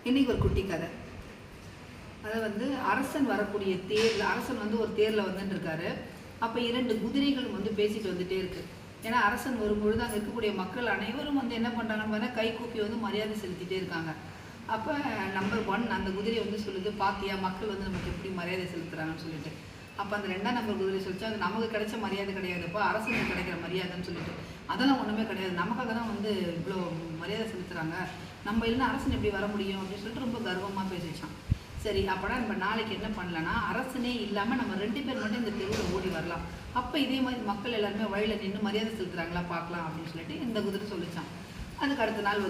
இன்னைக்கு ஒரு குட்டி கதை. அதை அரசன் வரக்கூடிய தேர்ல, அரசன் ஒரு தேர்ல வந்துருக்காரு. அப்போ 2 குதிரைகள் பேசிட்டு வந்துட்டே இருக்கு. ஏன்னா அரசன் வரும்பொழுது அங்கே இருக்கக்கூடிய மக்கள் அனைவரும் என்ன பண்ணுறாங்கன்னு கை கூப்பி மரியாதை செலுத்திட்டே இருக்காங்க. அப்போ நம்பர் 1 அந்த குதிரை சொல்லுது, பாத்தியா மக்கள் நமக்கு எப்படி மரியாதை செலுத்துறாங்கன்னு சொல்லிட்டு. அப்போ அந்த 2ஆம் நம்பர் குதிரை சொல்லிச்சு, அது நமக்கு கிடைச்ச மரியாதை கிடையாதுப்பா, அரசனுக்கு கிடைக்கிற மரியாதைன்னு சொல்லிட்டு. அதெல்லாம் ஒன்றுமே கிடையாது, நமக்காக தான் இவ்வளோ மரியாதை செலுத்துகிறாங்க, நம்ம இல்லைன்னா அரசன் எப்படி வர முடியும் அப்படின்னு சொல்லிட்டு ரொம்ப கர்வமாக பேசிச்சான். சரி, அப்போனா நம்ம நாளைக்கு என்ன பண்ணலன்னா, அரசனே இல்லாமல் நம்ம 2 பேர் மட்டும் இந்த தெருவில் ஓடி வரலாம். அப்போ இதே மாதிரி மக்கள் எல்லாருமே வழியில் நின்று மரியாதை செலுத்துகிறாங்களா பார்க்கலாம் அப்படின்னு சொல்லிட்டு இந்த குதிரை சொல்லிச்சான். அதுக்கு அடுத்த நாள்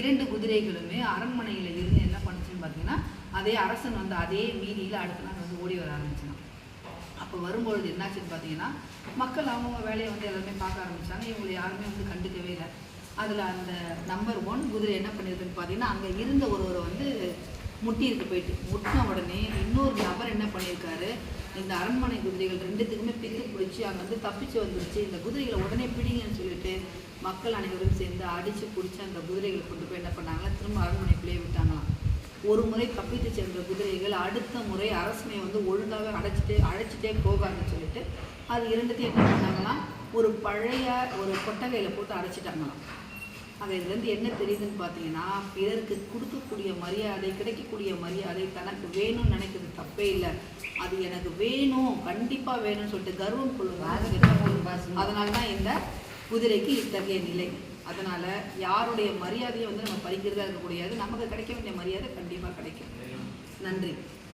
2 குதிரைகளுமே அரண்மனையில் இருந்து என்ன பண்ணுச்சுன்னு பார்த்தீங்கன்னா, அதே அரசன் அதே வீதியில் அடுத்த நாள் ஓடி வர ஆரம்பிச்சான். அப்போ வரும்பொழுது என்னாச்சுன்னு பார்த்தீங்கன்னா, மக்கள் அவங்கவுங்க வேலையை எல்லாருமே பார்க்க ஆரம்பித்தாங்க. இவங்களை யாருமே கண்டுக்கவே இல்லை. அதில் அந்த நம்பர் 1 குதிரை என்ன பண்ணியிருக்குன்னு பார்த்தீங்கன்னா, அங்கே இருந்த ஒருவரை முட்டியிருக்கு. போயிட்டு முட்டின உடனே இன்னொரு நபர் என்ன பண்ணியிருக்காரு, இந்த அரண்மனை குதிரைகள் 2த்துக்குமே பித்து பிடிச்சி அங்கே தப்பிச்சு வந்துருச்சு. இந்த குதிரைகளை உடனே பிடிங்கன்னு சொல்லிட்டு மக்கள் அனைவரும் சேர்ந்து அடித்து பிடிச்சி அந்த குதிரைகளை கொண்டு போய் என்ன பண்ணாங்களா, திரும்ப அரண்மனைக்குள்ளேயே விட்டாங்களாம். ஒரு முறை தப்பித்து சென்ற குதிரைகள் அடுத்த முறை அரசனை ஒழுங்காகவே அழைச்சிட்டே போகாதுன்னு சொல்லிட்டு அது 2த்தையும் என்ன பண்ணாங்களாம், ஒரு பழைய ஒரு கொட்டகையில் போட்டு அடைச்சிட்டாங்களாம். அது இதுலேருந்து என்ன தெரியுதுன்னு பார்த்தீங்கன்னா, பிறருக்கு கொடுக்கக்கூடிய மரியாதை, கிடைக்கக்கூடிய மரியாதை தனக்கு வேணும்னு நினைக்கிறது தப்பே இல்லை. அது எனக்கு வேணும், கண்டிப்பாக வேணும்னு சொல்லிட்டு கர்வம் கொள்ளுவாங்க. அதனால தான் இந்த குதிரைக்கு இத்தகைய நிலை. அதனால் யாருடைய மரியாதையை நம்ம பறிக்கிறதா இருக்கக்கூடியது, நமக்கு கிடைக்க வேண்டிய மரியாதை கண்டிப்பாக கிடைக்கும். நன்றி.